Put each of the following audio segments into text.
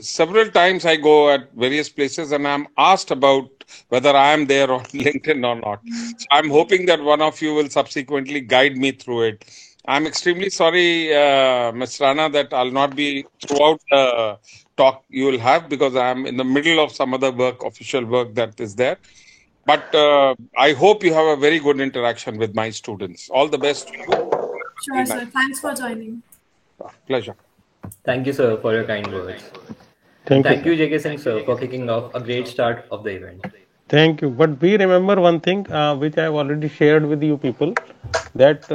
Several times I go at various places and I'm asked about whether I am there on LinkedIn or not. So I'm hoping that one of you will subsequently guide me through it. I'm extremely sorry, Ms. Rana, that I'll not be throughout the talk you will have because I'm in the middle of some other work, official work that is there. But I hope you have a very good interaction with my students. All the best to you. Very Sure, nice. sir. Thanks for joining. Pleasure. Thank you, sir, for your kind words. And Thank you, thank sir. you, JK Singh, sir, for kicking off a great start of the event. Thank you. But we remember one thing which I have already shared with you people, that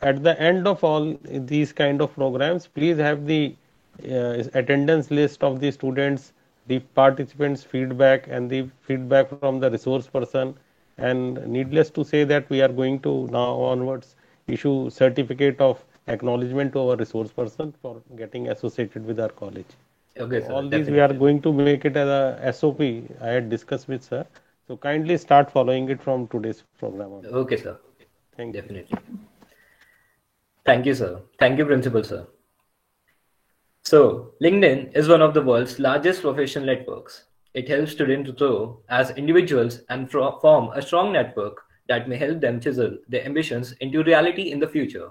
at the end of all these kind of programs, please have the attendance list of the students, the participants' feedback, and the feedback from the resource person. And needless to say that we are going to now onwards issue certificate of acknowledgement to our resource person for getting associated with our college. Okay, So sir, all these we are definitely. going to make it as a SOP. I had discussed with sir. So kindly start following it from today's program onwards. Okay, sir, Thank you. definitely. Thank you, sir. Thank you, Principal, sir. So, LinkedIn is one of the world's largest professional networks. It helps students grow as individuals and form a strong network that may help them chisel their ambitions into reality in the future.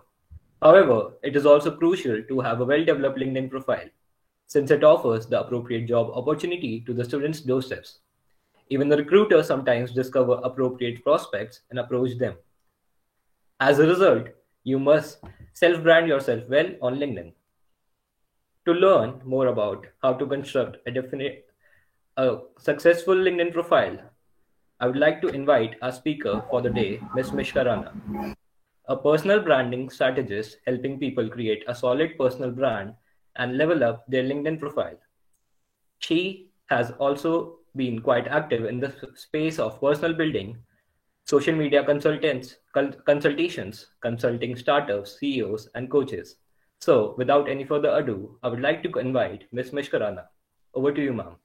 However, it is also crucial to have a well developed LinkedIn profile, since it offers the appropriate job opportunity to the students' doorsteps. Even the recruiters sometimes discover appropriate prospects and approach them. As a result, you must self brand yourself well on LinkedIn. To learn more about how to construct a successful LinkedIn profile, I would like to invite our speaker for the day, Ms. Mishka Rana, a personal branding strategist helping people create a solid personal brand and level up their LinkedIn profile. She has also been quite active in the space of personal building, social media consultations, consulting startups, CEOs, and coaches. So, without any further ado, I would like to invite Ms. Mishkarana. Over to you, ma'am.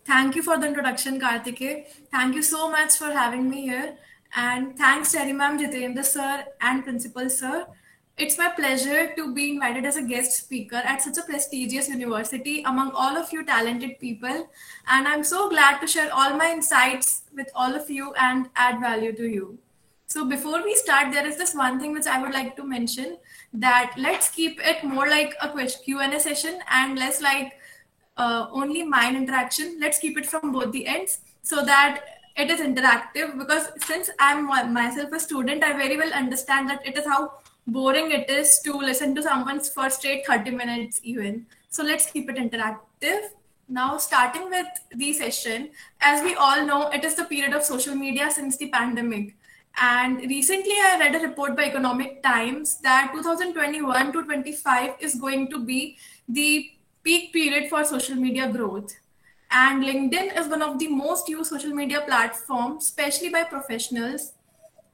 Thank you for the introduction, Kartike. Thank you so much for having me here. And thanks, Cherry Ma'am, Jitendra Sir, and Principal Sir. It's my pleasure to be invited as a guest speaker at such a prestigious university among all of you talented people. And I'm so glad to share all my insights with all of you and add value to you. So before we start, there is this one thing which I would like to mention, that let's keep it more like a Q&A session and less like only mind interaction. Let's keep it from both the ends so that it is interactive, because since I'm myself a student, I very well understand that it is how boring it is to listen to someone's for straight 30 minutes even. So let's keep it interactive. Now, starting with the session, as we all know, it is the period of social media since the pandemic. And recently, I read a report by Economic Times that 2021 to 25 is going to be the peak period for social media growth. And LinkedIn is one of the most used social media platforms, especially by professionals.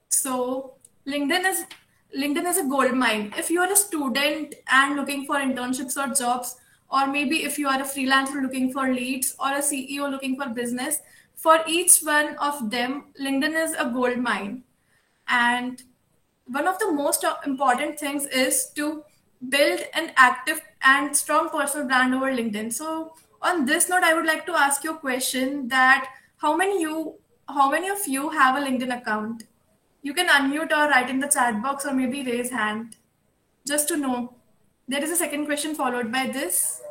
So LinkedIn is a gold mine. If you are a student and looking for internships or jobs, or maybe if you are a freelancer looking for leads, or a CEO looking for business, for each one of them, LinkedIn is a gold mine. And one of the most important things is to build an active and strong personal brand over LinkedIn. So on this note, I would like to ask you a question, that how many of you have a LinkedIn account? You can unmute or write in the chat box or maybe raise hand just to know. There is a second question followed by this.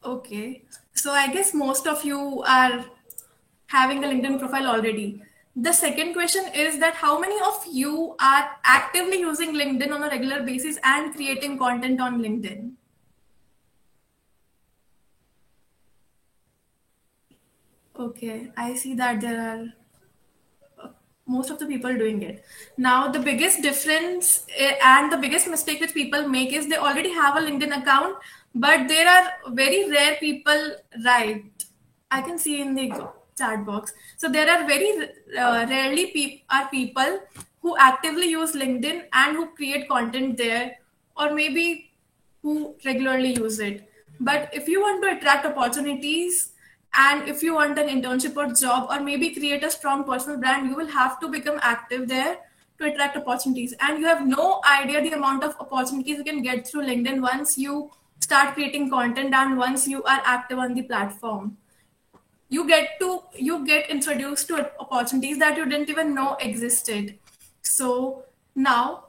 Okay. So I guess most of you are having a LinkedIn profile already. The second question is that how many of you are actively using LinkedIn on a regular basis and creating content on LinkedIn? Okay, I see that there are most of the people doing it. Now, the biggest difference and the biggest mistake which people make is they already have a LinkedIn account, but there are very rare people, right? I can see in the chat box. So there are very rarely are people who actively use LinkedIn and who create content there, or maybe who regularly use it. But if you want to attract opportunities, and if you want an internship or job, or maybe create a strong personal brand, you will have to become active there to attract opportunities. And you have no idea the amount of opportunities you can get through LinkedIn once you start creating content and once you are active on the platform. You get introduced to opportunities that you didn't even know existed. So now,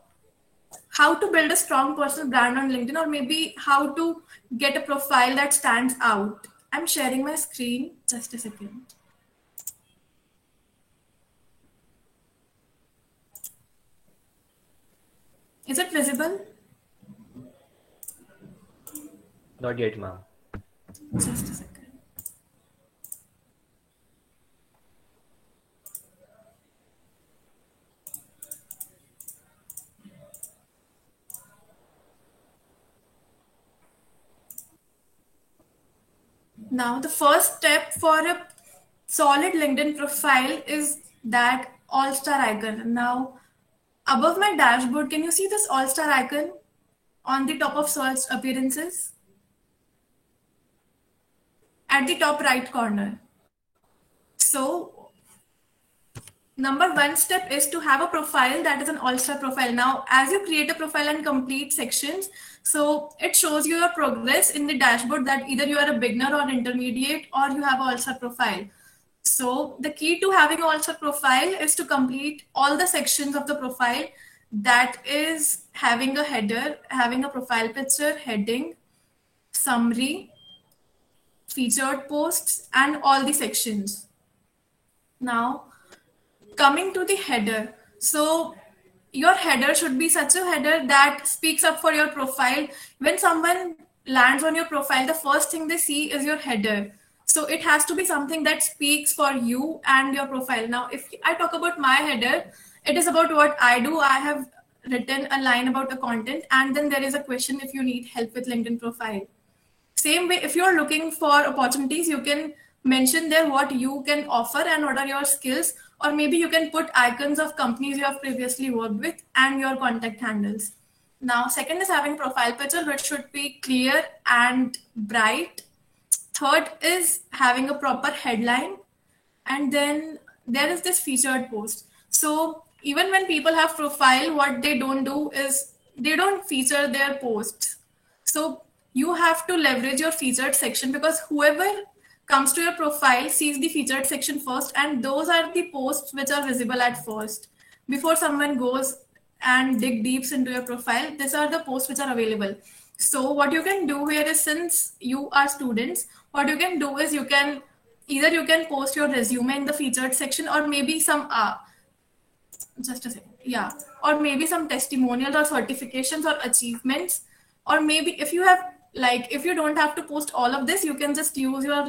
how to build a strong personal brand on LinkedIn, or maybe how to get a profile that stands out. I'm sharing my screen. Just a second. Is it visible? Not yet, ma'am. Just a second. Now, the first step for a solid LinkedIn profile is that all-star icon. Now, above my dashboard, can you see this all-star icon on the top of search appearances? At the top right corner. So, number one step is to have a profile that is an all-star profile. Now, as you create a profile and complete sections, so it shows you your progress in the dashboard that either you are a beginner or intermediate or you have an all-star profile. So the key to having an all-star profile is to complete all the sections of the profile, that is having a header, having a profile picture, heading, summary, featured posts, and all the sections. Now, coming to the header. So your header should be such a header that speaks up for your profile. When someone lands on your profile, the first thing they see is your header. So it has to be something that speaks for you and your profile. Now, if I talk about my header, it is about what I do. I have written a line about the content, and then there is a question if you need help with LinkedIn profile. Same way, if you're looking for opportunities, you can mention there what you can offer and what are your skills, or maybe you can put icons of companies you have previously worked with and your contact handles. Now, second is having profile picture, which should be clear and bright. Third is having a proper headline. And then there is this featured post. So even when people have profile, what they don't do is they don't feature their posts. So you have to leverage your featured section, because whoever comes to your profile sees the featured section first, and those are the posts which are visible at first. Before someone goes and dig deeps into your profile, these are the posts which are available. So what you can do here is, since you are students, what you can do is you can post your resume in the featured section, or maybe some just a second. Yeah. Or maybe some testimonials or certifications or achievements. Or maybe if you have, like, if you don't have to post all of this, you can just use your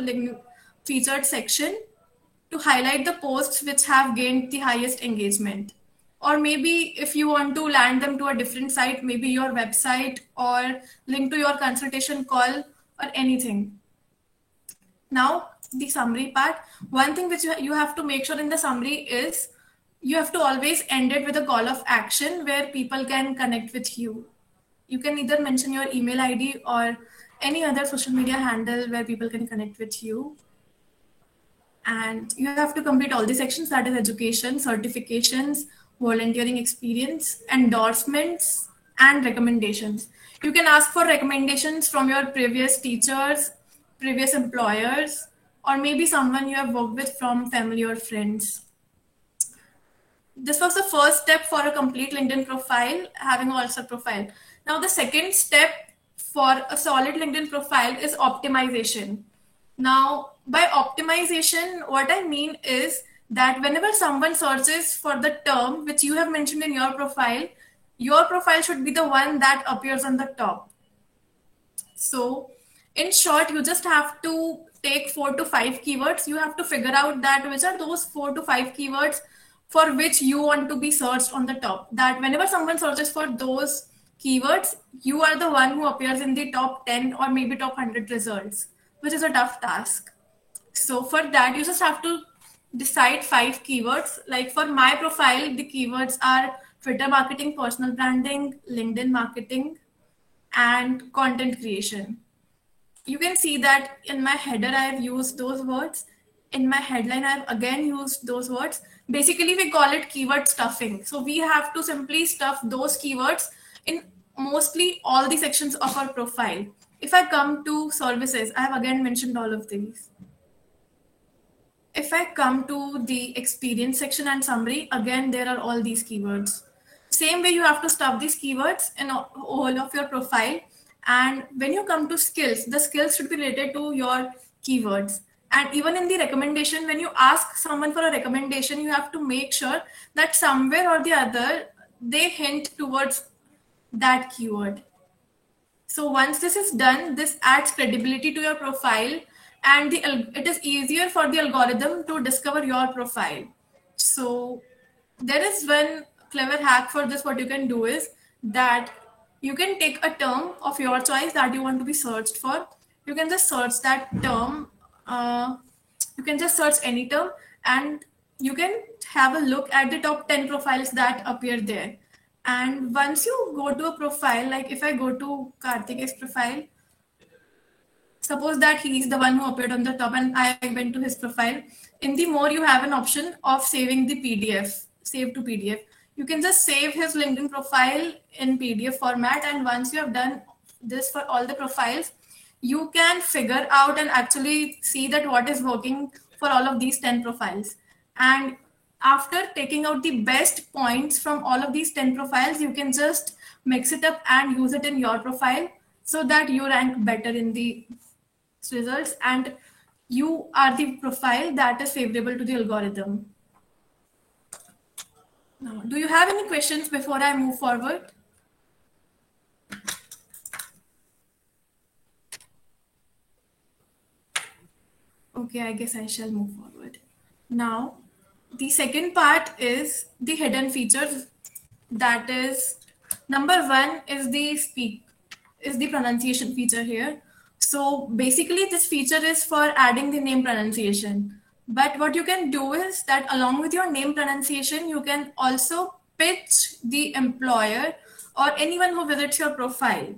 featured section to highlight the posts which have gained the highest engagement. Or maybe if you want to land them to a different site, maybe your website or link to your consultation call or anything. Now, the summary part. One thing which you have to make sure in the summary is you have to always end it with a call of action where people can connect with you. You can either mention your email ID or any other social media handle where people can connect with you. And you have to complete all the sections, that is education, certifications, volunteering experience, endorsements, and recommendations. You can ask for recommendations from your previous teachers, previous employers, or maybe someone you have worked with from family or friends. This was the first step for a complete LinkedIn profile, having an all-star profile. Now, the second step for a solid LinkedIn profile is optimization. Now, by optimization, what I mean is that whenever someone searches for the term which you have mentioned in your profile should be the one that appears on the top. So, in short, you just have to take 4 to 5 keywords. You have to figure out that which are those 4 to 5 keywords for which you want to be searched on the top. That whenever someone searches for those keywords, you are the one who appears in the top 10 or maybe top 100 results, which is a tough task. So for that, you just have to decide 5 keywords. Like for my profile, the keywords are Twitter marketing, personal branding, LinkedIn marketing, and content creation. You can see that in my header, I have used those words. In my headline, I have again used those words. Basically, we call it keyword stuffing. So we have to simply stuff those keywords in mostly all the sections of our profile. If I come to services, I have again mentioned all of these. If I come to the experience section and summary, again, there are all these keywords. Same way, you have to stuff these keywords in all of your profile. And when you come to skills, the skills should be related to your keywords. And even in the recommendation, when you ask someone for a recommendation, you have to make sure that somewhere or the other, they hint towards that keyword. So once this is done, this adds credibility to your profile, and it is easier for the algorithm to discover your profile. So there is one clever hack for this. What you can do is that you can take a term of your choice that you want to be searched for. You can just search that term. You can just search any term, and you can have a look at the top 10 profiles that appear there. And once you go to a profile, like if I go to Karthike's profile, suppose that he is the one who appeared on the top and I went to his profile. In the more, you have an option of saving the PDF, save to PDF. You can just save his LinkedIn profile in PDF format. And once you have done this for all the profiles, you can figure out and actually see that what is working for all of these 10 profiles. And after taking out the best points from all of these 10 profiles, you can just mix it up and use it in your profile so that you rank better in the results and you are the profile that is favorable to the algorithm. Now, do you have any questions before I move forward? Okay, I guess I shall move forward. Now, the second part is the hidden features. That is, number one is the pronunciation feature here. So basically, this feature is for adding the name pronunciation. But what you can do is that along with your name pronunciation, you can also pitch the employer or anyone who visits your profile.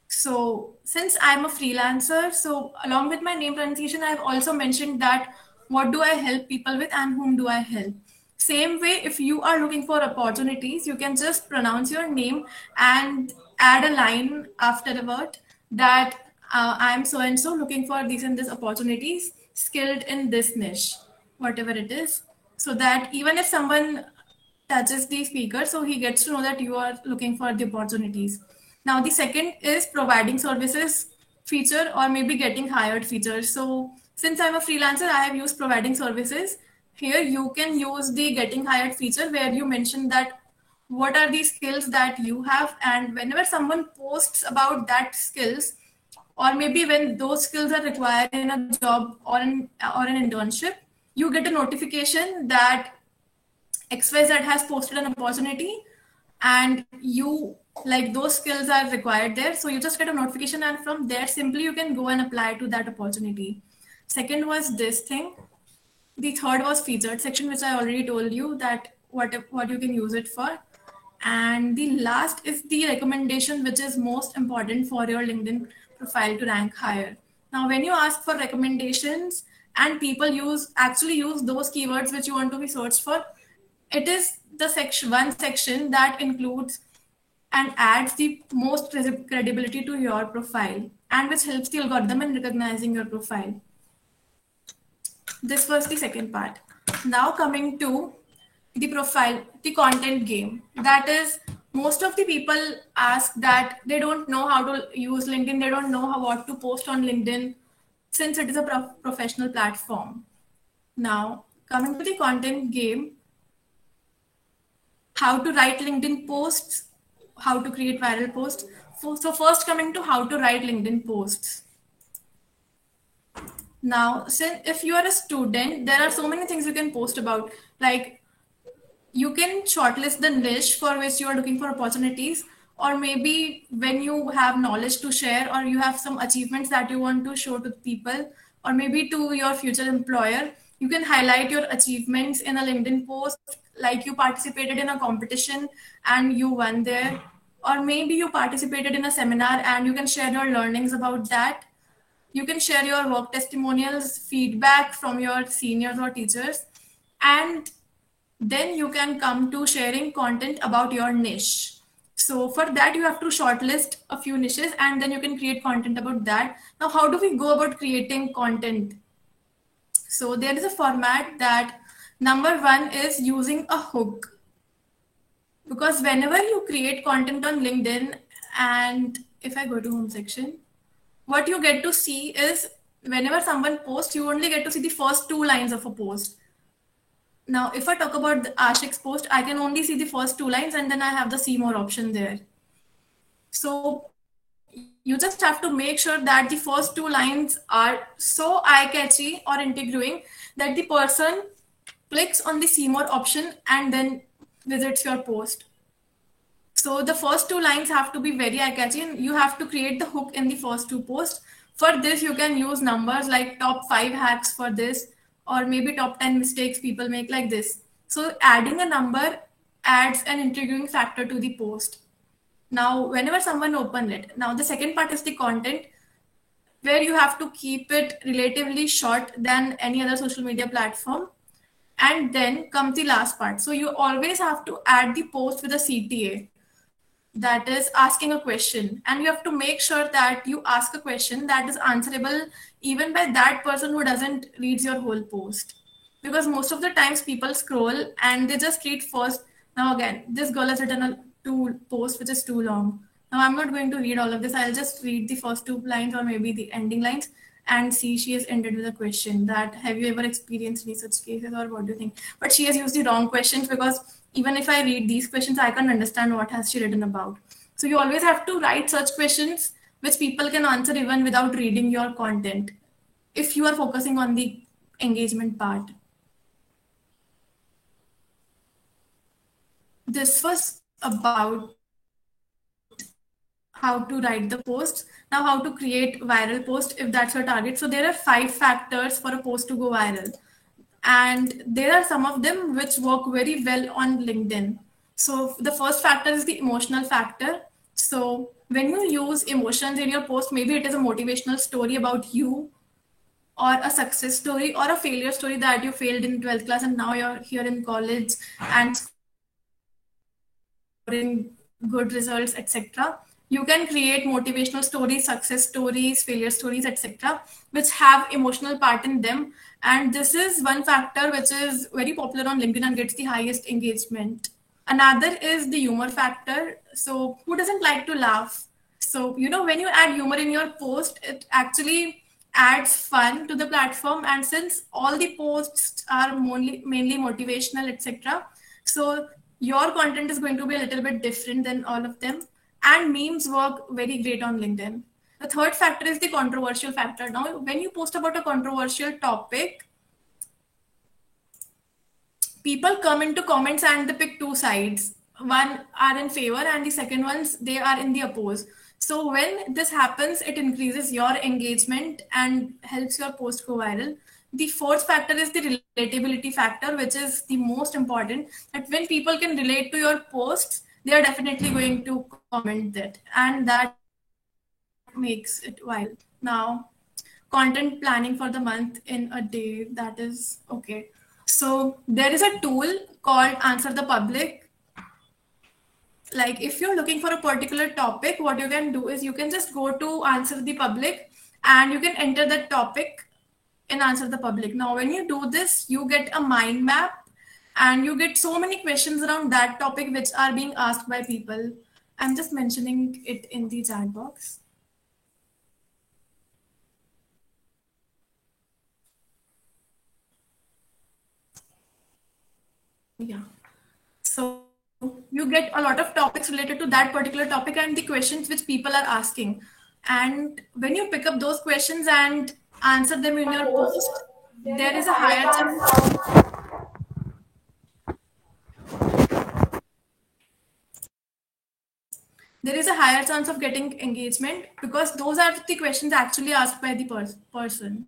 So since I'm a freelancer, so along with my name pronunciation, I've also mentioned that what do I help people with and whom do I help. Same way, if you are looking for opportunities, you can just pronounce your name and add a line after the word that I'm so and so looking for these and these opportunities, skilled in this niche, whatever it is, so that even if someone touches the speaker, so he gets to know that you are looking for the opportunities. Now, the second is providing services feature or maybe getting hired feature. So since I'm a freelancer, I have used providing services. Here you can use the getting hired feature where you mention that what are the skills that you have, and whenever someone posts about that skills, or maybe when those skills are required in a job or an internship, you get a notification that XYZ has posted an opportunity and you like those skills are required there. So you just get a notification and from there simply you can go and apply to that opportunity. Second was this thing. The third was featured section, which I already told you that what you can use it for. And the last is the recommendation, which is most important for your LinkedIn profile to rank higher. Now, when you ask for recommendations and people actually use those keywords which you want to be searched for, it is the one section that includes and adds the most credibility to your profile and which helps the algorithm in recognizing your profile. This was the second part. Now coming to the profile, the content game. That is, most of the people ask that they don't know how to use LinkedIn. They don't know what to post on LinkedIn since it is a professional platform. Now, coming to the content game, how to write LinkedIn posts, how to create viral posts. So first coming to how to write LinkedIn posts. Now, since if you are a student, there are so many things you can post about. Like you can shortlist the niche for which you are looking for opportunities, or maybe when you have knowledge to share or you have some achievements that you want to show to people, or maybe to your future employer, you can highlight your achievements in a LinkedIn post, like you participated in a competition and you won there, or maybe you participated in a seminar and you can share your learnings about that. You can share your work testimonials, feedback from your seniors or teachers. And Then you can come to sharing content about your niche. So for that, you have to shortlist a few niches and then you can create content about that. Now, how do we go about creating content? So there is a format that number one is using a hook. Because whenever you create content on LinkedIn, and if I go to home section, what you get to see is whenever someone posts, you only get to see the first 2 lines of a post. Now, if I talk about the Ashik's post, I can only see the first 2 lines and then I have the see more option there. So you just have to make sure that the first 2 lines are so eye-catchy or intriguing that the person clicks on the see more option and then visits your post. So the first 2 lines have to be very eye-catchy and you have to create the hook in the first 2 posts. For this, you can use numbers like top 5 hacks for this, or maybe top 10 mistakes people make, like this. So adding a number adds an intriguing factor to the post. Now, whenever someone open it, now the second part is the content, where you have to keep it relatively short than any other social media platform. And then come the last part. So you always have to add the post with a CTA, that is asking a question, and you have to make sure that you ask a question that is answerable even by that person who doesn't read your whole post, because most of the times people scroll and they just read first. Now again, this girl has written a two post which is too long. Now I'm not going to read all of this, I'll just read the first 2 lines or maybe the ending lines, and see she has ended with a question that have you ever experienced any such cases, or what do you think. But she has used the wrong questions, because even if I read these questions, I can't understand what has she written about. So you always have to write such questions which people can answer even without reading your content, if you are focusing on the engagement part. This was about how to write the posts. Now, how to create viral post if that's your target. So there are 5 factors for a post to go viral, and there are some of them which work very well on LinkedIn. So the first factor is the emotional factor. So when you use emotions in your post, maybe it is a motivational story about you, or a success story, or a failure story that you failed in 12th class and now you're here in college and scoring good results, etc. You can create motivational stories, success stories, failure stories, etc., which have emotional part in them. And this is one factor which is very popular on LinkedIn and gets the highest engagement. Another is the humor factor. So who doesn't like to laugh? So, when you add humor in your post, it actually adds fun to the platform. And since all the posts are mainly motivational, etc., so your content is going to be a little bit different than all of them. And memes work very great on LinkedIn. The third factor is the controversial factor. Now, when you post about a controversial topic, people come into comments and they pick 2 sides. One are in favor and the second ones, they are in the oppose. So when this happens, it increases your engagement and helps your post go viral. The fourth factor is the relatability factor, which is the most important, that when people can relate to your posts, they are definitely going to comment that, and that makes it viral. Now, content planning for the month in a day, that is okay. So there is a tool called Answer the Public. Like if you're looking for a particular topic, what you can do is you can just go to Answer the Public and you can enter the topic in Answer the Public. Now, when you do this, you get a mind map and you get so many questions around that topic which are being asked by people. I'm just mentioning it in the chat box. Yeah. So you get a lot of topics related to that particular topic and the questions which people are asking. And when you pick up those questions and answer them in your post, there is a higher chance. There is a higher chance of getting engagement because those are the questions actually asked by the person.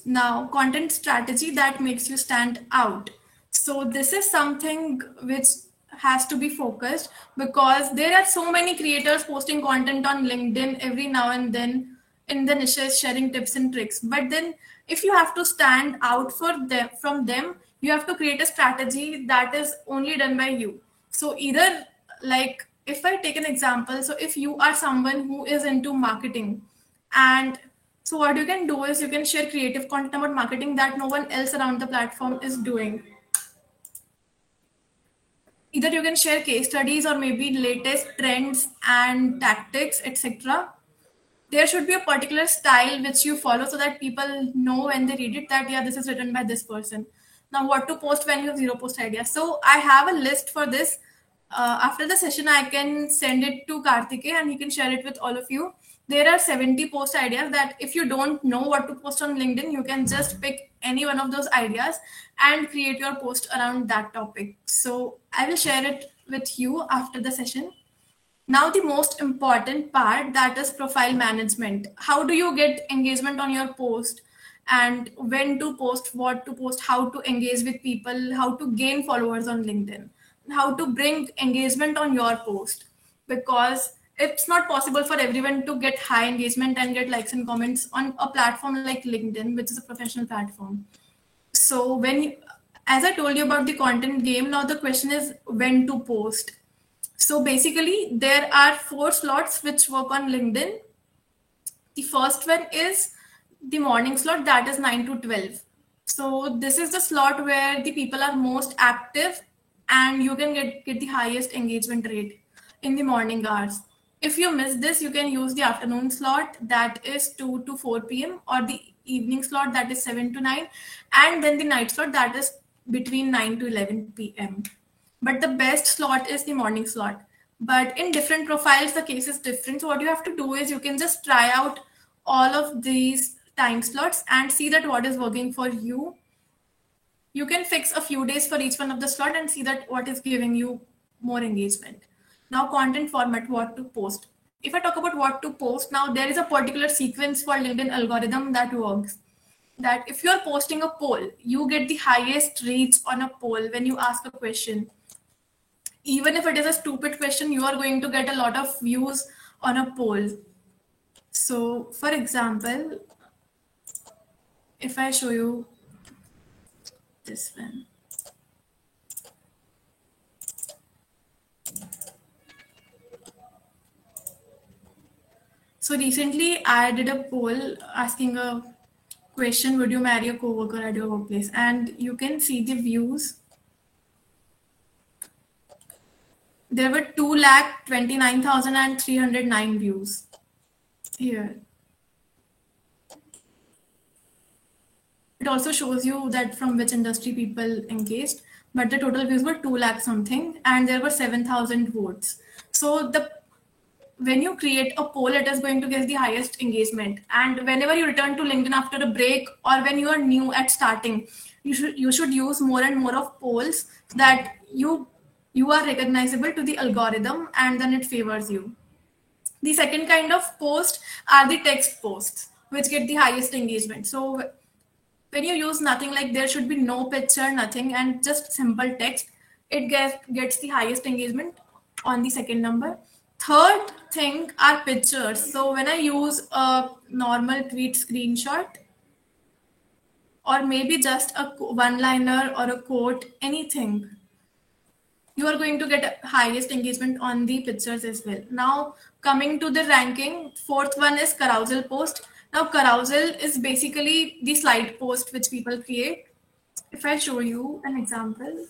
Now, content strategy that makes you stand out. So this is something which has to be focused because there are so many creators posting content on LinkedIn every now and then in the niches, sharing tips and tricks. But then if you have to stand out from them, you have to create a strategy that is only done by you. So either, like, if I take an example, so if you are someone who is into marketing, and so what you can do is you can share creative content about marketing that no one else around the platform is doing. Either you can share case studies or maybe latest trends and tactics, etc. There should be a particular style which you follow so that people know when they read it that, yeah, this is written by this person. Now, what to post when you have zero post ideas? So I have a list for this. After the session, I can send it to Karthike and he can share it with all of you. There are 70 post ideas that if you don't know what to post on LinkedIn, you can just pick any one of those ideas and create your post around that topic. So I will share it with you after the session. Now, the most important part, that is profile management. How do you get engagement on your post, and when to post, what to post, how to engage with people, how to gain followers on LinkedIn, how to bring engagement on your post, because it's not possible for everyone to get high engagement and get likes and comments on a platform like LinkedIn, which is a professional platform. So as I told you about the content game, now the question is when to post. So basically, there are 4 slots which work on LinkedIn. The first one is the morning slot, that is 9 to 12. So this is the slot where the people are most active and you can get the highest engagement rate in the morning hours. If you miss this, you can use the afternoon slot, that is 2 to 4 p.m., or the evening slot, that is 7 to 9, and then the night slot, that is between 9 to 11 p.m. But the best slot is the morning slot. But in different profiles, the case is different. So what you have to do is you can just try out all of these time slots and see that what is working for you. You can fix a few days for each one of the slot and see that what is giving you more engagement. Now, content format, what to post. If I talk about what to post, now there is a particular sequence for LinkedIn algorithm that works. That if you're posting a poll, you get the highest reach on a poll when you ask a question. Even if it is a stupid question, you are going to get a lot of views on a poll. So, for example, if I show you this one. So recently I did a poll asking a question, would you marry a coworker at your workplace? And you can see the views. There were 2,29,309 views here. It also shows you that from which industry people engaged, but the total views were 2 lakh something, and there were 7,000 votes. So when you create a poll, it is going to get the highest engagement. And whenever you return to LinkedIn after a break, or when you are new at starting, you should use more and more of polls so that you are recognizable to the algorithm, and then it favors you. The second kind of post are the text posts, which get the highest engagement. So when you use nothing, like there should be no picture, nothing, and just simple text, it gets the highest engagement on the second number. Third thing are pictures. So when I use a normal tweet screenshot, or maybe just a one-liner or a quote, anything, you are going to get highest engagement on the pictures as well. Now, coming to the ranking, fourth one is carousel post. Now, carousel is basically the slide post which people create. If I show you an example,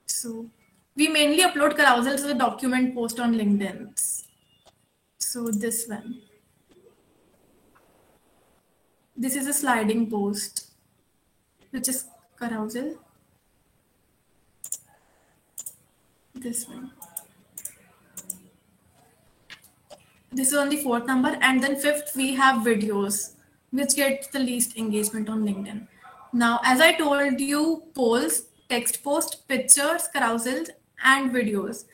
so we mainly upload carousels as a document post on LinkedIn. So this one. This is a sliding post, which is carousel. This one. This is on the fourth number. And then fifth, we have videos, which get the least engagement on LinkedIn. Now, as I told you, polls, text post, pictures, carousels, and videos.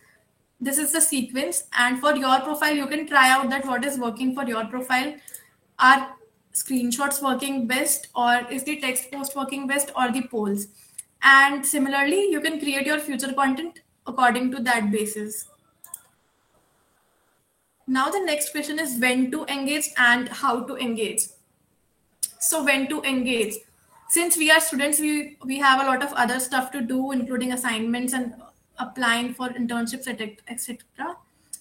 This is the sequence. And for your profile, you can try out that what is working for your profile. Are screenshots working best, or is the text post working best, or the polls? And similarly, you can create your future content according to that basis. Now the next question is when to engage and how to engage. So when to engage? Since we are students, we have a lot of other stuff to do, including assignments and applying for internships, etc.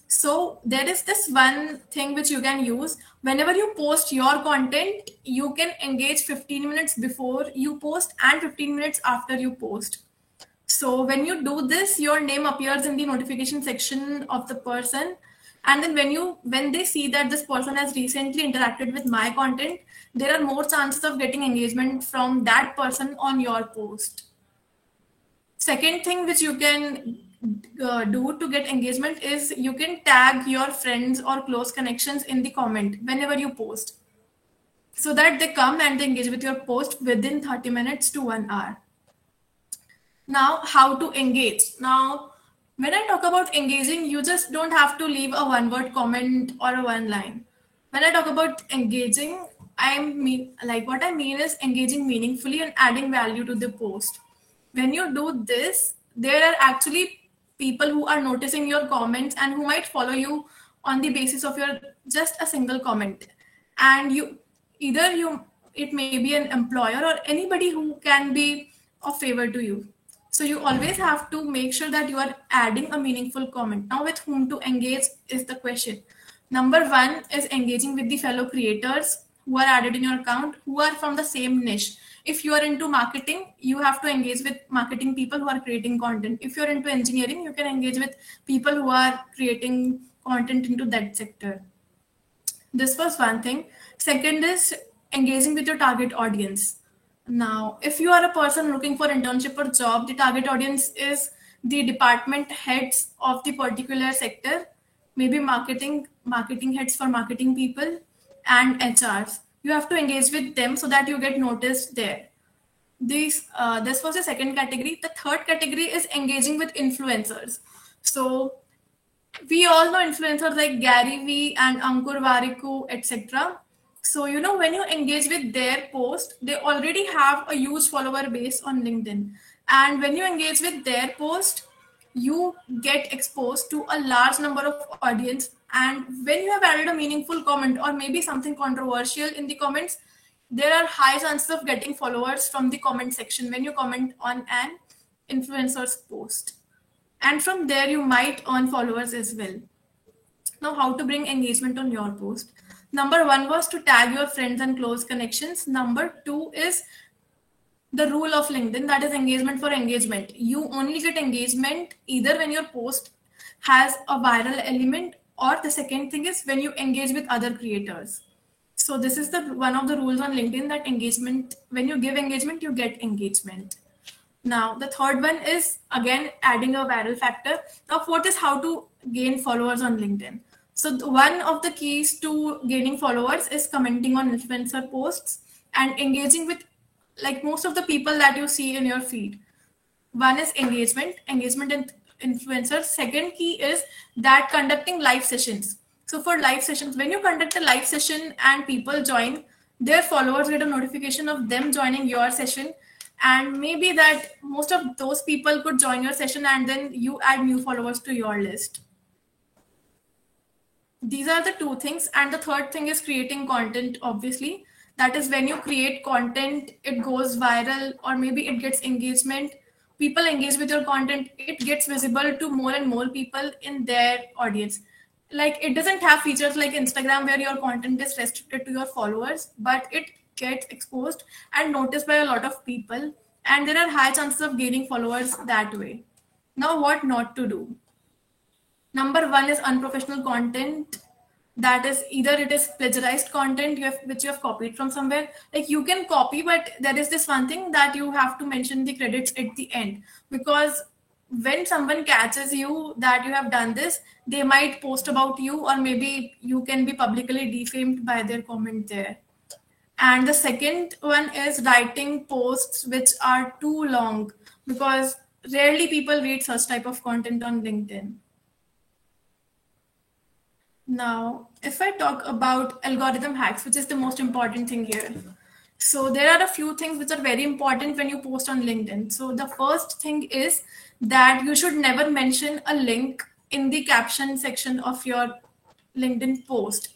So there is this one thing which you can use. Whenever you post your content, you can engage 15 minutes before you post and 15 minutes after you post. So when you do this, your name appears in the notification section of the person. And then when they see that this person has recently interacted with my content, there are more chances of getting engagement from that person on your post. Second thing which you can do to get engagement is you can tag your friends or close connections in the comment whenever you post, so that they come and they engage with your post within 30 minutes to 1 hour. Now, how to engage? Now, when I talk about engaging, you just don't have to leave a one word comment or a one line. When I talk about engaging, what I mean is engaging meaningfully and adding value to the post. When you do this, there are actually people who are noticing your comments and who might follow you on the basis of your just a single comment. And it may be an employer or anybody who can be of favor to you. So you always have to make sure that you are adding a meaningful comment. Now, with whom to engage is the question. Number one is engaging with the fellow creators who are added in your account, who are from the same niche. If you are into marketing, you have to engage with marketing people who are creating content. If you're into engineering, you can engage with people who are creating content into that sector. This was one thing. Second is engaging with your target audience. Now, if you are a person looking for internship or job, the target audience is the department heads of the particular sector, maybe marketing heads for marketing people, and HRs. You have to engage with them so that you get noticed there. This was the second category. The third category is engaging with influencers. So we all know influencers like Gary Vee and Ankur Warikoo, etc. So, when you engage with their post, they already have a huge follower base on LinkedIn. And when you engage with their post, you get exposed to a large number of audience. And when you have added a meaningful comment or maybe something controversial in the comments, there are high chances of getting followers from the comment section when you comment on an influencer's post. And from there, you might earn followers as well. Now, how to bring engagement on your post? Number one was to tag your friends and close connections. Number two is the rule of LinkedIn, that is engagement for engagement. You only get engagement either when your post has a viral element, or the second thing is when you engage with other creators. So this is the one of the rules on LinkedIn, that engagement, when you give engagement, you get engagement. Now, the third one is again adding a viral factor. Now, fourth is how to gain followers on LinkedIn. So one of the keys to gaining followers is commenting on influencer posts and engaging with like most of the people that you see in your feed. One is engagement in influencers. Second key is that conducting live sessions. So for live sessions, when you conduct a live session and people join, their followers get a notification of them joining your session. And maybe that most of those people could join your session and then you add new followers to your list. These are the two things. And the third thing is creating content, obviously. That is when you create content, it goes viral or maybe it gets engagement. People engage with your content, it gets visible to more and more people in their audience. Like it doesn't have features like Instagram where your content is restricted to your followers, but it gets exposed and noticed by a lot of people. And there are high chances of gaining followers that way. Now, what not to do? Number one is unprofessional content. That is either it is plagiarized content which you have copied from somewhere. Like you can copy, but there is this one thing that you have to mention the credits at the end, because when someone catches you that you have done this, they might post about you, or maybe you can be publicly defamed by their comment there. And the second one is writing posts which are too long, because rarely people read such type of content on LinkedIn. Now, if I talk about algorithm hacks, which is the most important thing here. So there are a few things which are very important when you post on LinkedIn. So the first thing is that you should never mention a link in the caption section of your LinkedIn post.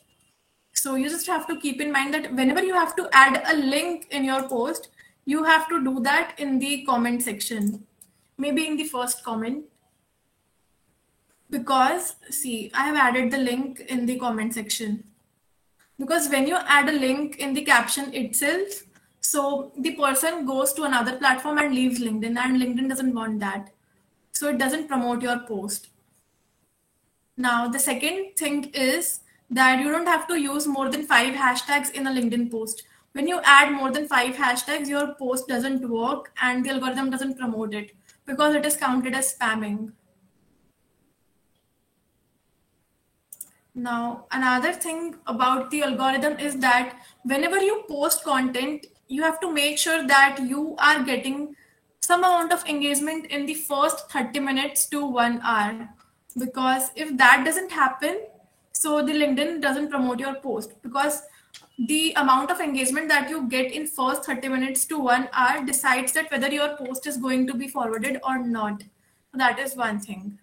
So you just have to keep in mind that whenever you have to add a link in your post, you have to do that in the comment section, maybe in the first comment. Because see, I have added the link in the comment section. Because when you add a link in the caption itself, so the person goes to another platform and leaves LinkedIn, and LinkedIn doesn't want that. So it doesn't promote your post. Now, the second thing is that you don't have to use more than 5 hashtags in a LinkedIn post. When you add more than 5 hashtags, your post doesn't work and the algorithm doesn't promote it because it is counted as spamming. Now, another thing about the algorithm is that whenever you post content, you have to make sure that you are getting some amount of engagement in the first 30 minutes to 1 hour. Because if that doesn't happen, so the LinkedIn doesn't promote your post, because the amount of engagement that you get in first 30 minutes to 1 hour decides that whether your post is going to be forwarded or not. That is one thing.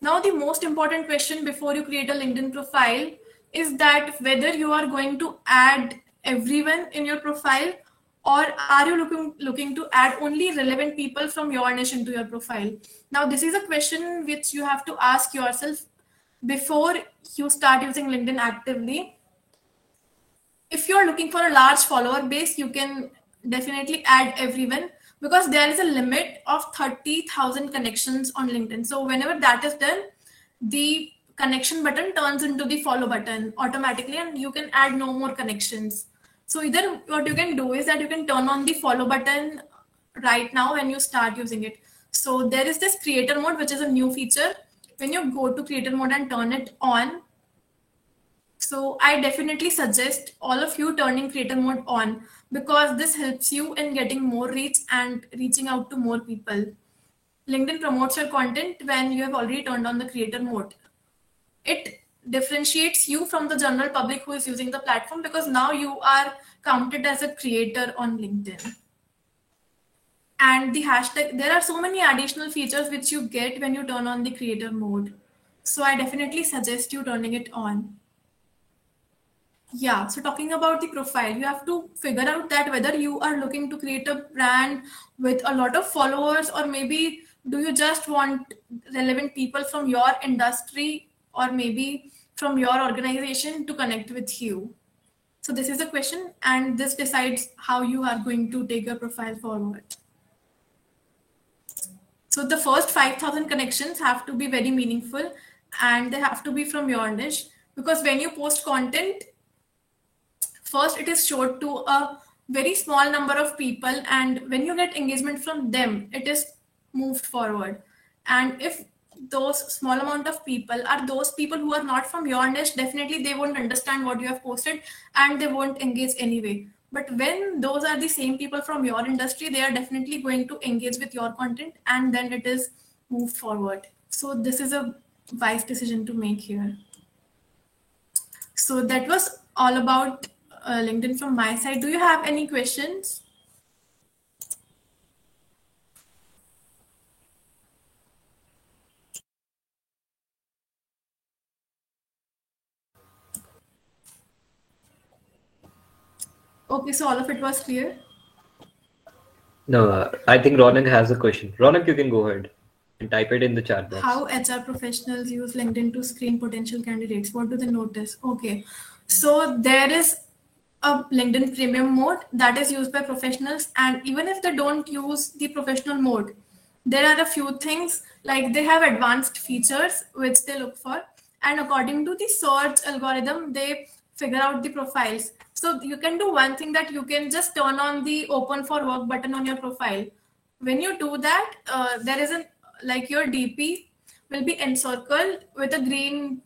Now, the most important question before you create a LinkedIn profile is that whether you are going to add everyone in your profile, or are you looking to add only relevant people from your niche into your profile. Now, this is a question which you have to ask yourself before you start using LinkedIn actively. If you're looking for a large follower base, you can definitely add everyone, because there is a limit of 30,000 connections on LinkedIn. So whenever that is done, the connection button turns into the follow button automatically, and you can add no more connections. So either what you can do is that you can turn on the follow button right now when you start using it. So there is this creator mode, which is a new feature. When you go to creator mode and turn it on, so I definitely suggest all of you turning creator mode on, because this helps you in getting more reach and reaching out to more people. LinkedIn promotes your content when you have already turned on the creator mode. It differentiates you from the general public who is using the platform, because now you are counted as a creator on LinkedIn. And the hashtag, there are so many additional features which you get when you turn on the creator mode. So I definitely suggest you turning it on. Yeah, so talking about the profile, you have to figure out that whether you are looking to create a brand with a lot of followers, or maybe do you just want relevant people from your industry or maybe from your organization to connect with you. So this is a question, and this decides how you are going to take your profile forward. So the first 5,000 connections have to be very meaningful, and they have to be from your niche, because when you post content, first it is showed to a very small number of people, and when you get engagement from them, it is moved forward. And if those small amount of people are those people who are not from your niche, definitely they won't understand what you have posted and they won't engage anyway. But when those are the same people from your industry, they are definitely going to engage with your content, and then it is moved forward. So this is a wise decision to make here. So that was all about LinkedIn from my side. Do you have any questions? Okay, so all of it was clear. No, I think Ronak has a question. Ronak, you can go ahead and type it in the chat box. How HR professionals use LinkedIn to screen potential candidates? What do they notice? Okay, so there is a LinkedIn premium mode that is used by professionals, and even if they don't use the professional mode, there are a few things like they have advanced features which they look for, and according to the search algorithm, they figure out the profiles. So you can do one thing, that you can just turn on the open for work button on your profile. When you do that, there is a, like, your DP will be encircled with a green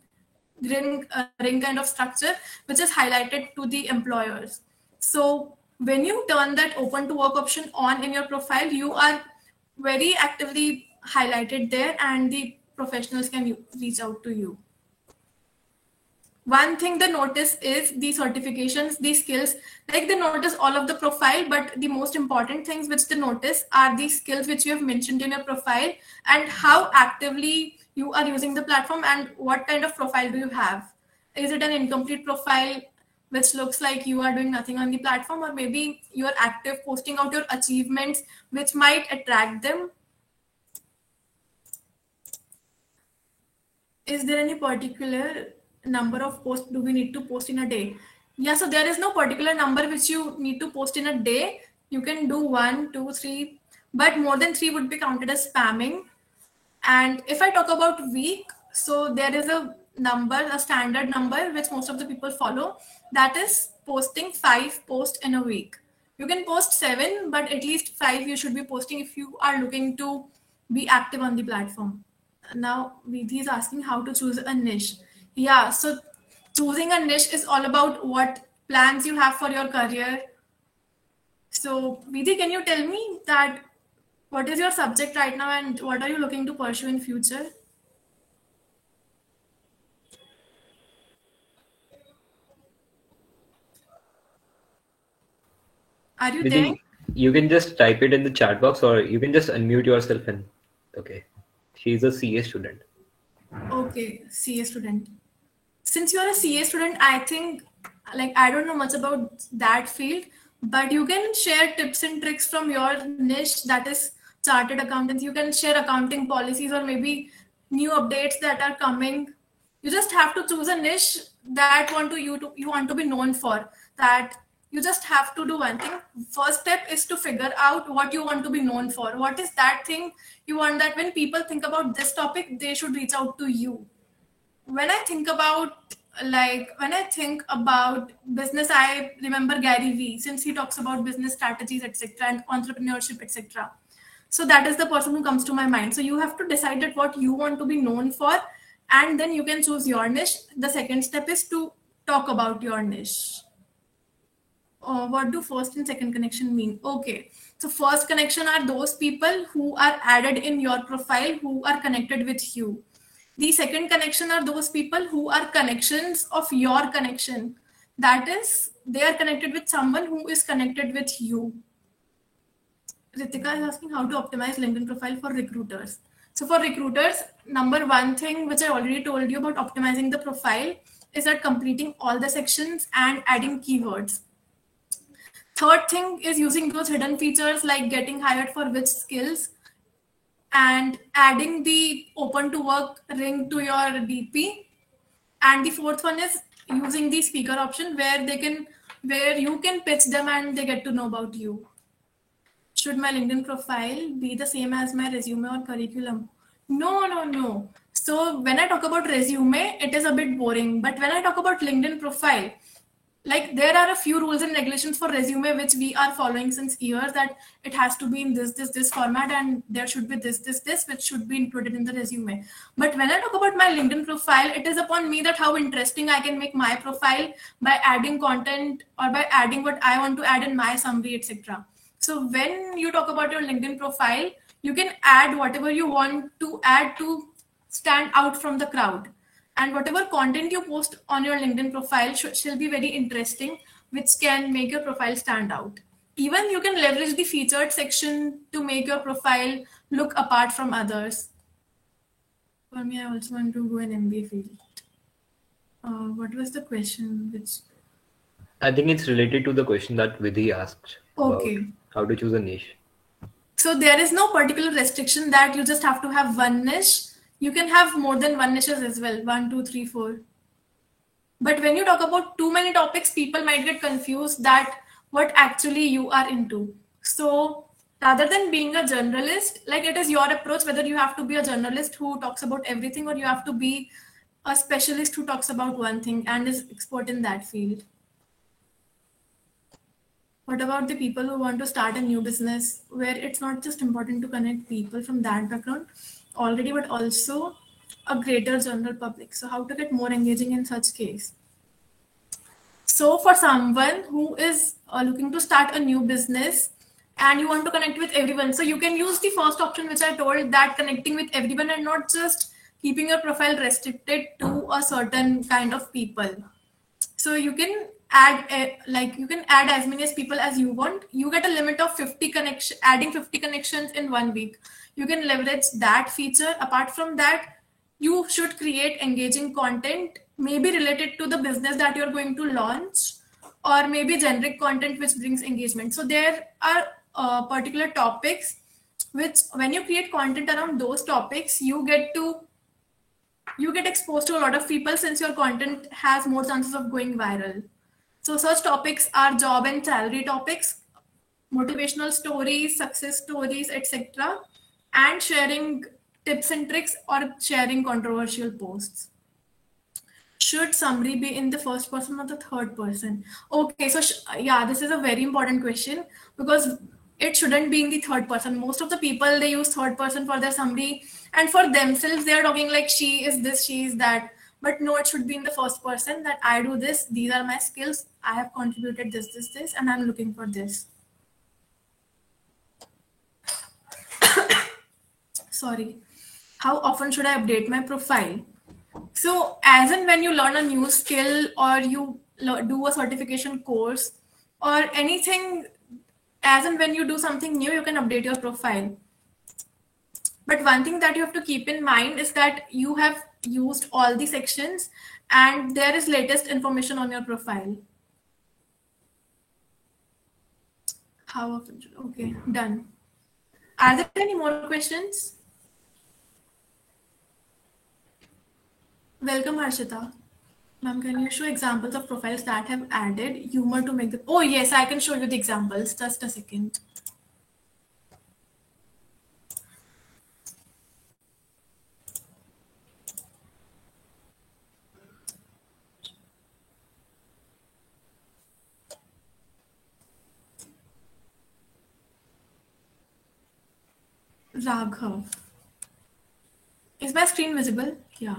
ring kind of structure, which is highlighted to the employers. So when you turn that open to work option on in your profile, you are very actively highlighted there, and the professionals can reach out to you. One thing they notice is the certifications, the skills. Like, they notice all of the profile, but the most important things which they notice are the skills which you have mentioned in your profile, and how actively you are using the platform, and what kind of profile do you have. Is it an incomplete profile which looks like you are doing nothing on the platform, or maybe you're active, posting out your achievements which might attract them? Is there any particular number of posts do we need to post in a day? Yeah, so there is no particular number which you need to post in a day. You can do 1, 2, 3, but more than 3 would be counted as spamming. And if I talk about week, so there is a number, a standard number which most of the people follow, that is posting 5 posts in a week. You can post 7, but at least 5 you should be posting if you are looking to be active on the platform. Now Vidhi is asking how to choose a niche. Yeah, so choosing a niche is all about what plans you have for your career. So Vidhi, can you tell me that what is your subject right now and what are you looking to pursue in future? Are you there? Vidhi, you can just type it in the chat box, or you can just unmute yourself and okay. She's a CA student. Okay, CA student. Since you are a CA student, I think I don't know much about that field, but you can share tips and tricks from your niche, that is chartered accountants. You can share accounting policies or maybe new updates that are coming. You just have to choose a niche that you want to be known for. That you just have to do one thing. First step is to figure out what you want to be known for. What is that thing you want that when people think about this topic, they should reach out to you? When I think about business, I remember Gary Vee, since he talks about business strategies, etc., and entrepreneurship, etc. So that is the person who comes to my mind. So you have to decide that what you want to be known for, and then you can choose your niche. The second step is to talk about your niche. What do first and second connection mean? Okay, so first connection are those people who are added in your profile who are connected with you. The second connection are those people who are connections of your connection. That is, they are connected with someone who is connected with you. Ritika is asking how to optimize LinkedIn profile for recruiters. So for recruiters, number one thing, which I already told you about optimizing the profile, is that completing all the sections and adding keywords. Third thing is using those hidden features like getting hired for which skills and adding the open to work ring to your DP. And the fourth one is using the speaker option where you can pitch them and they get to know about you. Should my LinkedIn profile be the same as my resume or curriculum? No. So when I talk about resume, it is a bit boring. But when I talk about LinkedIn profile, there are a few rules and regulations for resume which we are following since years, that it has to be in this format and there should be this which should be included in the resume. But when I talk about my LinkedIn profile, it is upon me that how interesting I can make my profile by adding content or by adding what I want to add in my summary, etc. So when you talk about your LinkedIn profile, you can add whatever you want to add to stand out from the crowd. And whatever content you post on your LinkedIn profile shall be very interesting, which can make your profile stand out. Even you can leverage the featured section to make your profile look apart from others. For me, I also want to go in MBA field. What was the question? I think it's related to the question that Vidhi asked. Okay. About how to choose a niche. So there is no particular restriction that you just have to have one niche. You can have more than one niches as well, 1, 2, 3, 4. But when you talk about too many topics, people might get confused that what actually you are into. So rather than being a generalist, it is your approach whether you have to be a generalist who talks about everything or you have to be a specialist who talks about one thing and is expert in that field. What about the people who want to start a new business where it's not just important to connect people from that background already, but also a greater general public? So how to get more engaging in such case? So for someone who is looking to start a new business and you want to connect with everyone, so you can use the first option which I told, that connecting with everyone and not just keeping your profile restricted to a certain kind of people. So you can add as many as people as you want. You get a limit of 50 adding 50 connections in 1 week. You can leverage that feature. Apart from that, you should create engaging content, maybe related to the business that you're going to launch, or maybe generic content which brings engagement. So there are particular topics which, when you create content around those topics, you get exposed to a lot of people, since your content has more chances of going viral. So such topics are job and salary topics, motivational stories, success stories, etc., and sharing tips and tricks or sharing controversial posts. Should summary be in the first person or the third person? Okay, so yeah, this is a very important question, because it shouldn't be in the third person. Most of the people, they use third person for their summary, and for themselves they are talking like she is this, she is that. But no, it should be in the first person, that I do this, these are my skills, I have contributed this, and I'm looking for this. Sorry. How often should I update my profile? So, as and when you learn a new skill, or you do a certification course, or anything, as and when you do something new, you can update your profile. But one thing that you have to keep in mind is that you have used all the sections and there is latest information on your profile. How often should, okay, done. Are there any more questions? Welcome, Harshita. Ma'am, can you show examples of profiles that have added humor to make the... Oh, yes, I can show you the examples. Just a second. Raghav. Is my screen visible? Yeah.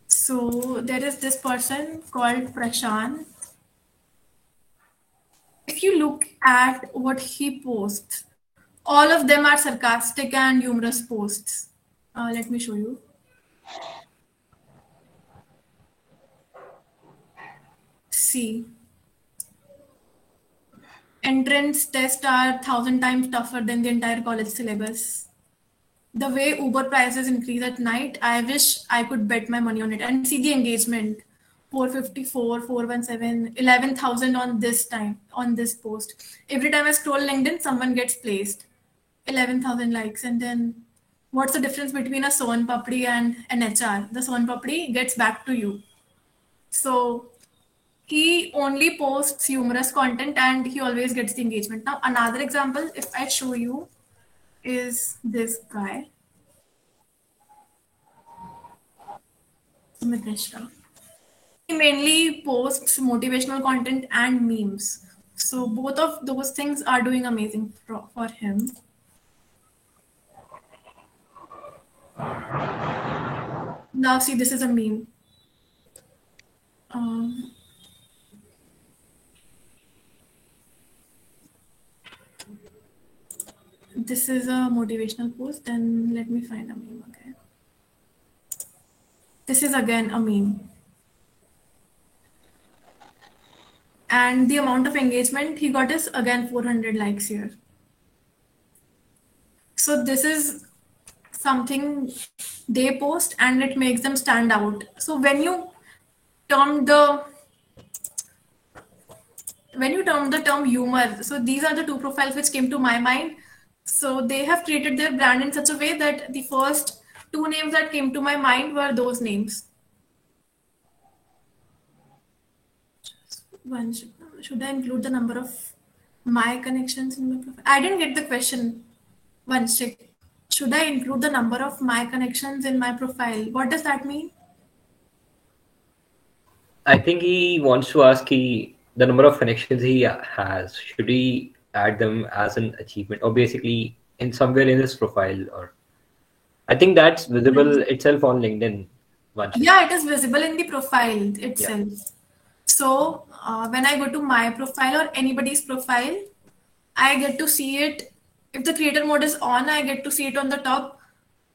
So there is this person called Prashant. If you look at what he posts, all of them are sarcastic and humorous posts. Let me show you. See. Entrance tests are 1,000 times tougher than the entire college syllabus. The way Uber prices increase at night, I wish I could bet my money on it. And see the engagement. 454, 417, 11,000 on this post. Every time I scroll LinkedIn, someone gets placed. 11,000 likes. And then what's the difference between a Son Papdi and an HR? The Son Papdi gets back to you. So he only posts humorous content and he always gets the engagement. Now, another example, if I show you, is this guy, Sumit Mishra. He mainly posts motivational content and memes. So both of those things are doing amazing for him. Now see, this is a meme. This is a motivational post, and let me find a meme again. This is again a meme. And the amount of engagement he got is again 400 likes here. So this is something they post and it makes them stand out. So when you term the term humor, so these are the two profiles which came to my mind. So they have created their brand in such a way that the first two names that came to my mind were those names. One, should I include the number of my connections in my profile? I didn't get the question. One check. Should I include the number of my connections in my profile? What does that mean? I think he wants to ask the number of connections he has. Should he add them as an achievement, or basically in somewhere in his profile? Or I think that's visible itself on LinkedIn. Yeah, it is visible in the profile itself. Yeah. So when I go to my profile or anybody's profile, I get to see it. If the creator mode is on, I get to see it on the top.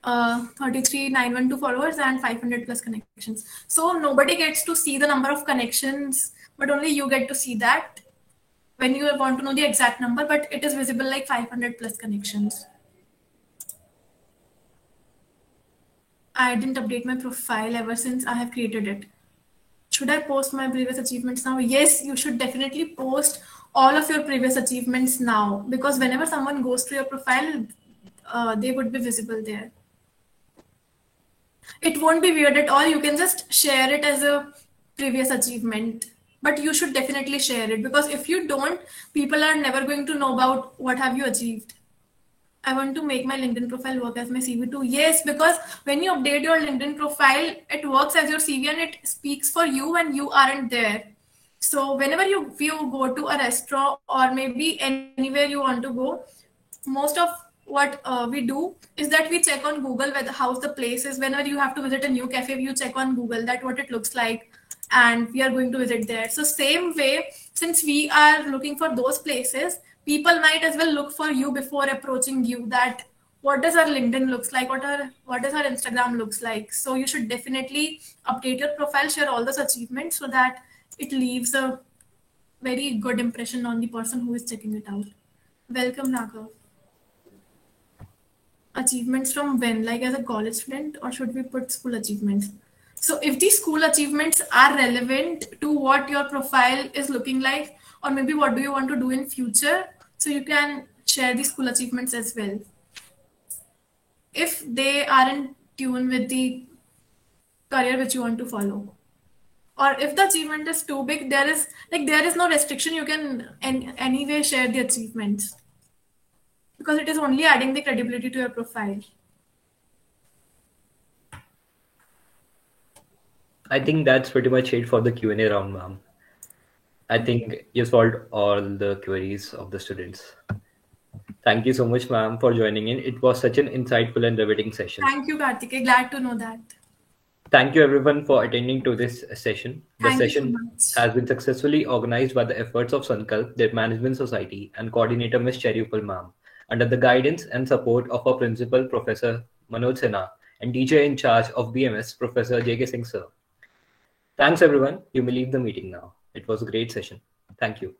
33,912 followers and 500 plus connections. So nobody gets to see the number of connections, but only you get to see that when you want to know the exact number, but it is visible like 500 plus connections. I didn't update my profile ever since I have created it. Should I post my previous achievements now? Yes, you should definitely post all of your previous achievements now, because whenever someone goes to your profile, they would be visible there. It won't be weird at all. You can just share it as a previous achievement, but you should definitely share it, because if you don't, people are never going to know about what have you achieved. I want to make my LinkedIn profile work as my CV too. Yes, because when you update your LinkedIn profile, it works as your CV and it speaks for you when you aren't there. So whenever you go to a restaurant or maybe anywhere you want to go, most of what we do is that we check on Google whether how's the place is. Whenever you have to visit a new cafe, you check on Google that what it looks like, and we are going to visit there. So same way, since we are looking for those places, people might as well look for you before approaching you, that what does our LinkedIn looks like, what does our Instagram looks like. So you should definitely update your profile, share all those achievements, so that it leaves a very good impression on the person who is checking it out. Welcome, Raghav. Achievements from when, like as a college student, or should we put school achievements? So if the school achievements are relevant to what your profile is looking like, or maybe what do you want to do in future, so you can share the school achievements as well. If they are in tune with the career which you want to follow, or if the achievement is too big, there is no restriction. You can anyway share the achievements, because it is only adding the credibility to your profile. I think that's pretty much it for the Q&A round, ma'am. I think you solved all the queries of the students. Thank you so much, ma'am, for joining in. It was such an insightful and riveting session. Thank you, Kartike. Glad to know that. Thank you everyone for attending to this session. The Thank you so session much. has been successfully organized by the efforts of Sankalp, their management society, and coordinator Ms. Cherry Upal ma'am, under the guidance and support of our principal, Professor Manoj Sinha, and teacher in charge of BMS, Professor J.K. Singh sir. Thanks everyone. You may leave the meeting now. It was a great session. Thank you.